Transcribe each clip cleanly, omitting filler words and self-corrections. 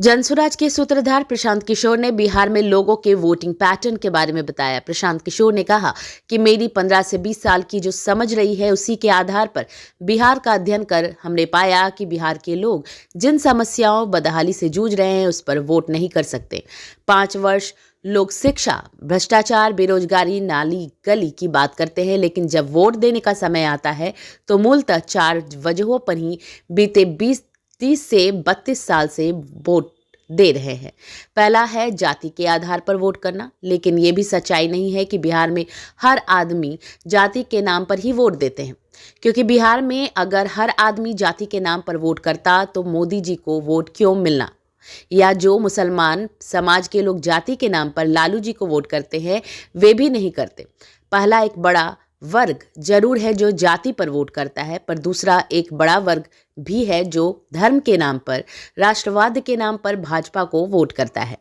जनसुराज के सूत्रधार प्रशांत किशोर ने बिहार में लोगों के वोटिंग पैटर्न के बारे में बताया। प्रशांत किशोर ने कहा कि मेरी 15 से 20 साल की जो समझ रही है उसी के आधार पर बिहार का अध्ययन कर हमने पाया कि बिहार के लोग जिन समस्याओं बदहाली से जूझ रहे हैं उस पर वोट नहीं कर सकते। 5 वर्ष लोग शिक्षा, भ्रष्टाचार, बेरोजगारी, नाली गली की बात करते हैं, लेकिन जब वोट देने का समय आता है तो मूलतः 4 वजहों पर ही बीते 30 से 32 साल से वोट दे रहे हैं। पहला है जाति के आधार पर वोट करना, लेकिन ये भी सच्चाई नहीं है कि बिहार में हर आदमी जाति के नाम पर ही वोट देते हैं, क्योंकि बिहार में अगर हर आदमी जाति के नाम पर वोट करता तो मोदी जी को वोट क्यों मिलना, या जो मुसलमान समाज के लोग जाति के नाम पर लालू जी को वोट करते हैं वे भी नहीं करते। पहला एक बड़ा वर्ग जरूर है जो जाति पर वोट करता है, पर दूसरा एक बड़ा वर्ग भी है जो धर्म के नाम पर, राष्ट्रवाद के नाम पर भाजपा को वोट करता है।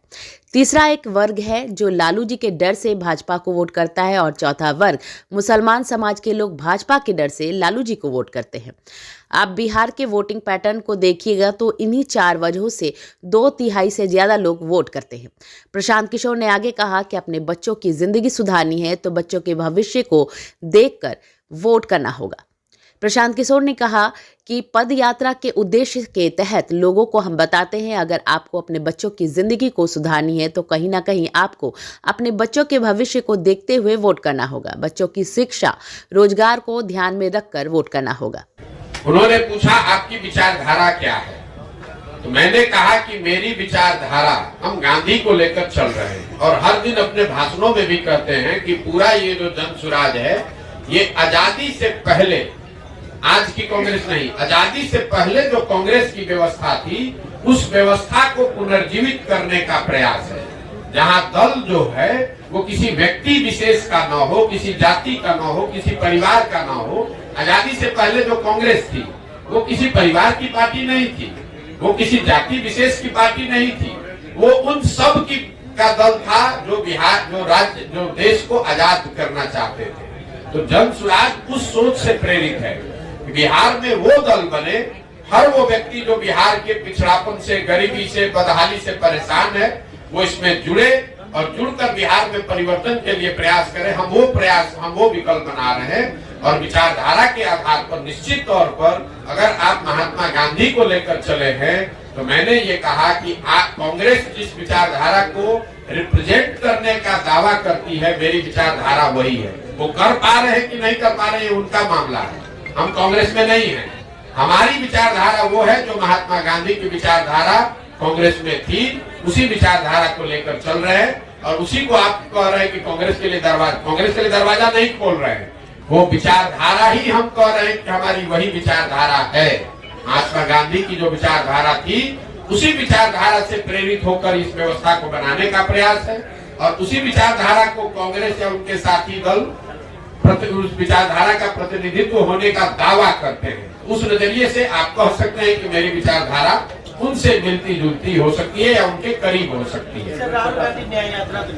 तीसरा एक वर्ग है जो लालू जी के डर से भाजपा को वोट करता है, और चौथा वर्ग मुसलमान समाज के लोग भाजपा के डर से लालू जी को वोट करते हैं। आप बिहार के वोटिंग पैटर्न को देखिएगा तो इन्हीं 4 वजहों से 2/3 से ज़्यादा लोग वोट करते हैं। प्रशांत किशोर ने आगे कहा कि अपने बच्चों की ज़िंदगी सुधारनी है तो बच्चों के भविष्य को देखकर वोट करना होगा। प्रशांत किशोर ने कहा कि पद यात्रा के उद्देश्य के तहत लोगों को हम बताते हैं, अगर आपको अपने बच्चों की ज़िंदगी को सुधारनी है तो कहीं ना कहीं आपको अपने बच्चों के भविष्य को देखते हुए वोट करना होगा। बच्चों की शिक्षा, रोजगार को ध्यान में रखकर वोट करना होगा। उन्होंने पूछा आपकी विचारधारा क्या है, तो मैंने कहा कि मेरी विचारधारा, हम गांधी को लेकर चल रहे हैं और हर दिन अपने भाषणों में भी कहते हैं कि पूरा ये जो जनसुराज है ये आजादी से पहले, आज की कांग्रेस नहीं, आजादी से पहले जो कांग्रेस की व्यवस्था थी उस व्यवस्था को पुनर्जीवित करने का प्रयास है, जहां दल जो है वो किसी व्यक्ति विशेष का न हो, किसी जाति का न हो, किसी परिवार का न हो। आजादी से पहले जो कांग्रेस थी वो किसी परिवार की पार्टी नहीं थी, वो किसी जाति विशेष की पार्टी नहीं थी, वो उन सब की का दल था जो बिहार, जो राज्य, जो देश को आजाद करना चाहते थे। तो जनसुराज उस सोच से प्रेरित है कि बिहार में वो दल बने, हर वो व्यक्ति जो बिहार के पिछड़ापन से, गरीबी से, बदहाली से परेशान है वो इसमें जुड़े और जुड़कर बिहार में परिवर्तन के लिए प्रयास करें। हम वो विकल्प बना रहे हैं और विचारधारा के आधार पर निश्चित तौर पर अगर आप महात्मा गांधी को लेकर चले हैं तो मैंने ये कहा कि कांग्रेस जिस विचारधारा को रिप्रेजेंट करने का दावा करती है, मेरी विचारधारा वही है। वो कर पा रहे हैं कि नहीं कर पा रहे हैं उनका मामला है, हम कांग्रेस में नहीं हैं। हमारी विचारधारा वो है जो महात्मा गांधी की विचारधारा कांग्रेस में थी, उसी विचारधारा को लेकर चल रहे हैं। और उसी को आप कह रहे हैं कि कांग्रेस के लिए दरवाजा नहीं खोल रहे हैं, वो विचारधारा ही हम कह रहे हैं कि हमारी वही विचारधारा है। महात्मा गांधी की जो विचारधारा थी उसी विचारधारा से प्रेरित होकर इस व्यवस्था को बनाने का प्रयास है, और उसी विचारधारा को कांग्रेस या उनके साथी दल उस विचारधारा का प्रतिनिधित्व होने का दावा करते हैं। उस नजरिए से आप कह सकते हैं कि मेरी विचारधारा उनसे मिलती जुलती हो सकती है या उनके करीब हो सकती है। राहुल गांधी न्याय यात्रा तो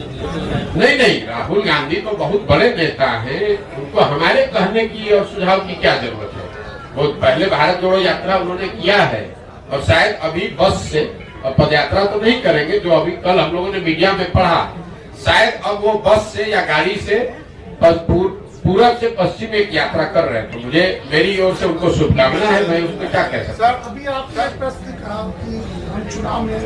नहीं, राहुल गांधी तो बहुत बड़े नेता हैं, उनको हमारे कहने की और सुझाव की क्या जरूरत है। बहुत पहले भारत जोड़ो यात्रा उन्होंने किया है और शायद अभी बस से और पद यात्रा तो नहीं करेंगे, जो अभी कल हम लोगों ने मीडिया में पढ़ा, शायद अब वो बस से या गाड़ी से पूरब से पश्चिम एक यात्रा कर रहे हैं। तो मुझे, मेरी ओर से उनको शुभकामना है, मैं उसमें क्या कह सकता हूँ। सर, अभी आप प्रश्न कहा कि हम चुनाव में